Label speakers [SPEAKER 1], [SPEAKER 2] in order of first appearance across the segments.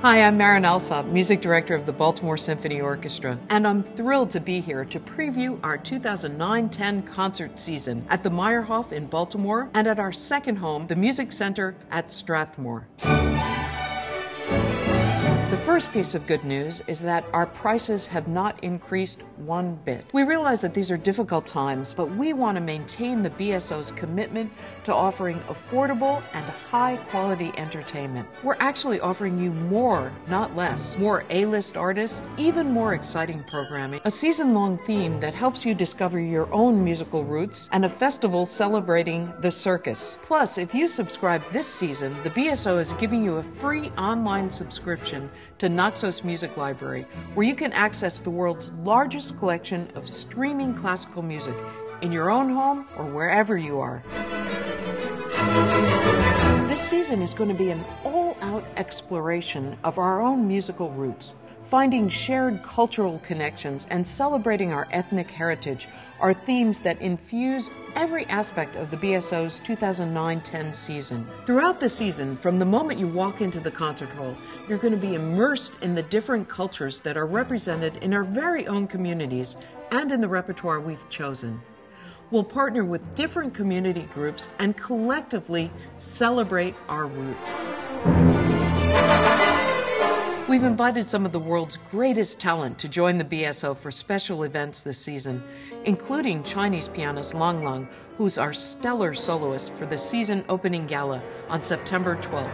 [SPEAKER 1] Hi, I'm Maren Alsop, Music Director of the Baltimore Symphony Orchestra, and I'm thrilled to be here to preview our 2009-10 concert season at the Meyerhoff in Baltimore and at our second home, the Music Center at Strathmore. The first piece of good news is that our prices have not increased one bit. We realize that these are difficult times, but we want to maintain the BSO's commitment to offering affordable and high-quality entertainment. We're actually offering you more, not less. More A-list artists, even more exciting programming, a season-long theme that helps you discover your own musical roots, and a festival celebrating the circus. Plus, if you subscribe this season, the BSO is giving you a free online subscription to Naxos Music Library, where you can access the world's largest collection of streaming classical music in your own home or wherever you are. This season is going to be an all-out exploration of our own musical roots. Finding shared cultural connections and celebrating our ethnic heritage are themes that infuse every aspect of the BSO's 2009-10 season. Throughout the season, from the moment you walk into the concert hall, you're going to be immersed in the different cultures that are represented in our very own communities and in the repertoire we've chosen. We'll partner with different community groups and collectively celebrate our roots. We've invited some of the world's greatest talent to join the BSO for special events this season, including Chinese pianist Lang Lang, who's our stellar soloist for the season opening gala on September 12th.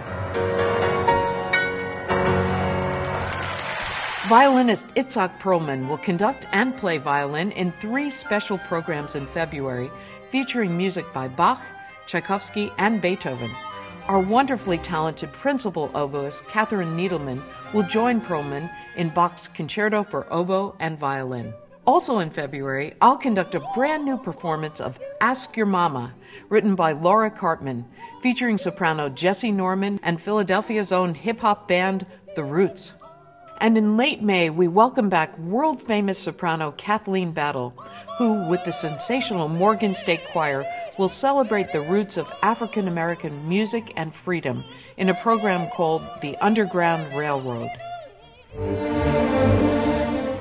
[SPEAKER 1] Violinist Itzhak Perlman will conduct and play violin in 3 special programs in February, featuring music by Bach, Tchaikovsky, and Beethoven. Our wonderfully talented principal oboist, Catherine Needleman, will join Perlman in Bach's Concerto for Oboe and Violin. Also in February, I'll conduct a brand new performance of Ask Your Mama, written by Laura Cartman, featuring soprano Jessie Norman and Philadelphia's own hip-hop band, The Roots. And in late May, we welcome back world-famous soprano Kathleen Battle, who, with the sensational Morgan State Choir, will celebrate the roots of African-American music and freedom in a program called The Underground Railroad.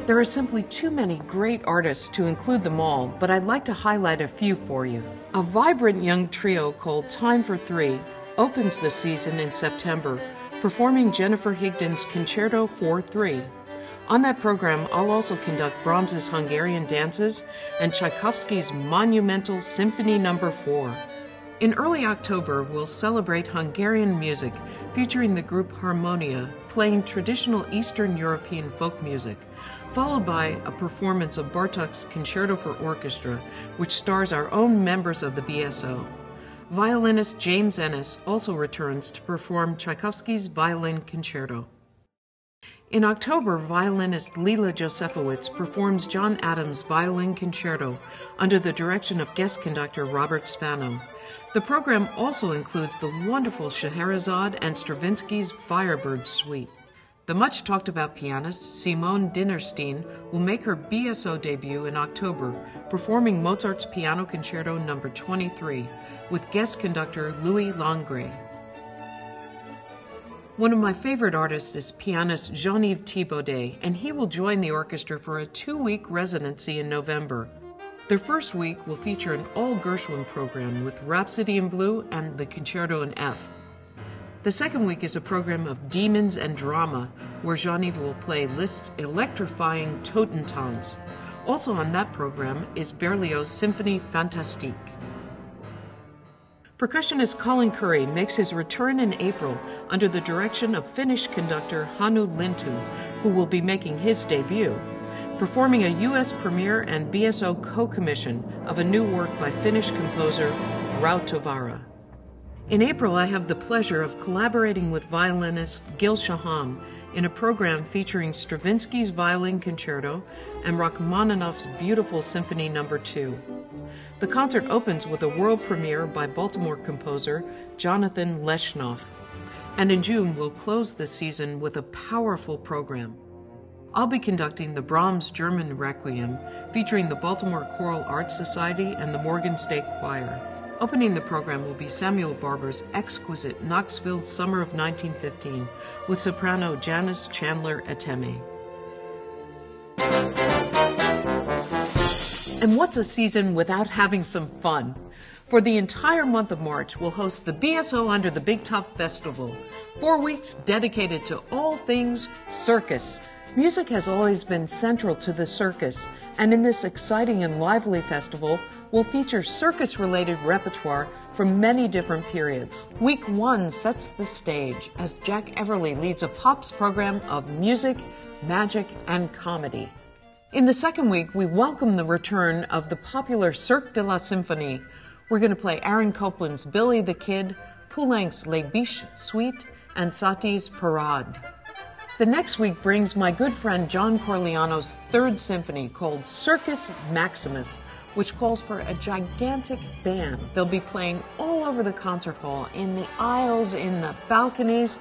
[SPEAKER 1] There are simply too many great artists to include them all, but I'd like to highlight a few for you. A vibrant young trio called Time for Three opens the season in September, performing Jennifer Higdon's Concerto for 3. On that program, I'll also conduct Brahms's Hungarian Dances and Tchaikovsky's monumental Symphony No. 4. In early October, we'll celebrate Hungarian music, featuring the group Harmonia, playing traditional Eastern European folk music, followed by a performance of Bartók's Concerto for Orchestra, which stars our own members of the BSO. Violinist James Ennis also returns to perform Tchaikovsky's Violin Concerto. In October, violinist Lila Josefowitz performs John Adams' Violin Concerto under the direction of guest conductor Robert Spano. The program also includes the wonderful Scheherazade and Stravinsky's Firebird Suite. The much-talked-about pianist Simone Dinnerstein will make her BSO debut in October, performing Mozart's Piano Concerto No. 23 with guest conductor Louis Langret. One of my favorite artists is pianist Jean-Yves Thibaudet, and he will join the orchestra for a 2-week residency in November. Their first week will feature an all-Gershwin program with Rhapsody in Blue and the Concerto in F. The second week is a program of Demons and Drama, where Jean-Yves will play Liszt's electrifying Totentanz. Also on that program is Berlioz' Symphonie Fantastique. Percussionist Colin Curry makes his return in April under the direction of Finnish conductor Hannu Lintu, who will be making his debut, performing a U.S. premiere and BSO co-commission of a new work by Finnish composer Rautavaara. In April, I have the pleasure of collaborating with violinist Gil Shaham in a program featuring Stravinsky's Violin Concerto and Rachmaninoff's beautiful Symphony No. 2. The concert opens with a world premiere by Baltimore composer Jonathan Leshnoff, and in June we'll close the season with a powerful program. I'll be conducting the Brahms German Requiem, featuring the Baltimore Choral Arts Society and the Morgan State Choir. Opening the program will be Samuel Barber's exquisite Knoxville Summer of 1915 with soprano Janice Chandler Ateme. And what's a season without having some fun? For the entire month of March, we'll host the BSO Under the Big Top Festival, 4 weeks dedicated to all things circus. Music has always been central to the circus, and in this exciting and lively festival, we'll feature circus-related repertoire from many different periods. Week 1 sets the stage as Jack Everly leads a Pops program of music, magic, and comedy. In the second week, we welcome the return of the popular Cirque de la Symphonie. We're going to play Aaron Copland's Billy the Kid, Poulenc's Les Biches Suite, and Satie's Parade. The next week brings my good friend John Corigliano's third symphony called Circus Maximus, which calls for a gigantic band. They'll be playing all over the concert hall, in the aisles, in the balconies,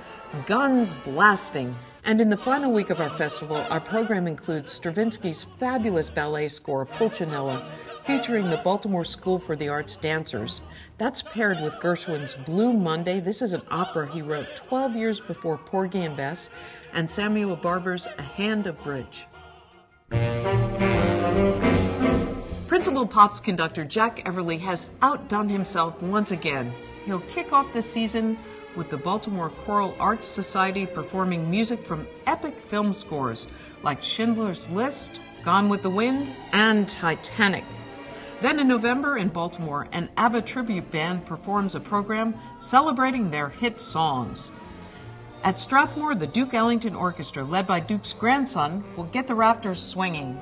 [SPEAKER 1] guns blasting. And in the final week of our festival, our program includes Stravinsky's fabulous ballet score, Pulcinella, featuring the Baltimore School for the Arts dancers. That's paired with Gershwin's Blue Monday. This is an opera he wrote 12 years before Porgy and Bess, and Samuel Barber's A Hand of Bridge. Principal Pops conductor Jack Everly has outdone himself once again. He'll kick off the season with the Baltimore Choral Arts Society performing music from epic film scores like Schindler's List, Gone with the Wind, and Titanic. Then in November in Baltimore, an ABBA tribute band performs a program celebrating their hit songs. At Strathmore, the Duke Ellington Orchestra, led by Duke's grandson, will get the rafters swinging.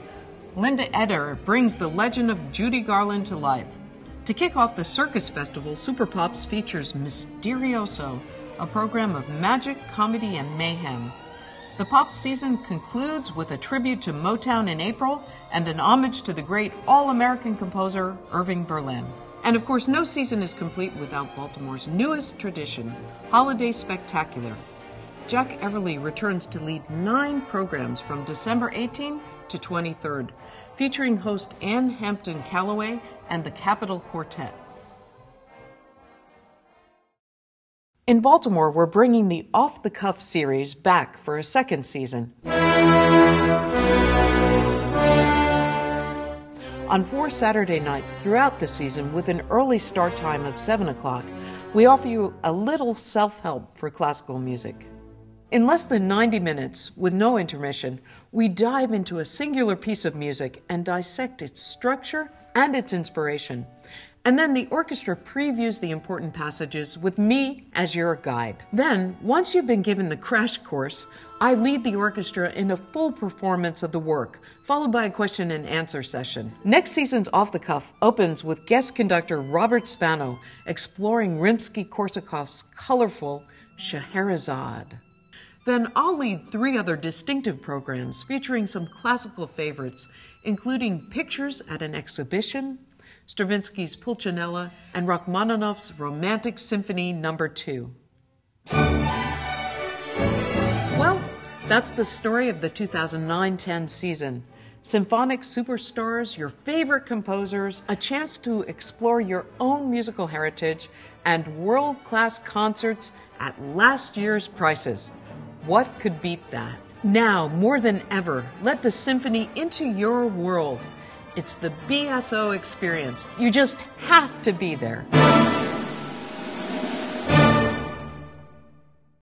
[SPEAKER 1] Linda Eder brings the legend of Judy Garland to life. To kick off the Circus Festival, Super Pops features Mysterioso, a program of magic, comedy, and mayhem. The Pops season concludes with a tribute to Motown in April and an homage to the great all-American composer Irving Berlin. And of course, no season is complete without Baltimore's newest tradition, Holiday Spectacular. Jack Everly returns to lead 9 programs from December 18 to 23rd, featuring host Ann Hampton Calloway and the Capitol Quartet. In Baltimore, we're bringing the Off the Cuff series back for a second season. On 4 Saturday nights throughout the season, with an early start time of 7 o'clock, we offer you a little self-help for classical music. In less than 90 minutes, with no intermission, we dive into a singular piece of music and dissect its structure and its inspiration. And then the orchestra previews the important passages with me as your guide. Then, once you've been given the crash course, I lead the orchestra in a full performance of the work, followed by a question and answer session. Next season's Off the Cuff opens with guest conductor Robert Spano exploring Rimsky-Korsakov's colorful Scheherazade. Then I'll lead 3 other distinctive programs featuring some classical favorites, including Pictures at an Exhibition, Stravinsky's Pulcinella, and Rachmaninoff's Romantic Symphony No. 2. Well, that's the story of the 2009-10 season. Symphonic superstars, your favorite composers, a chance to explore your own musical heritage, and world-class concerts at last year's prices. What could beat that? Now, more than ever, let the symphony into your world. It's the BSO experience. You just have to be there.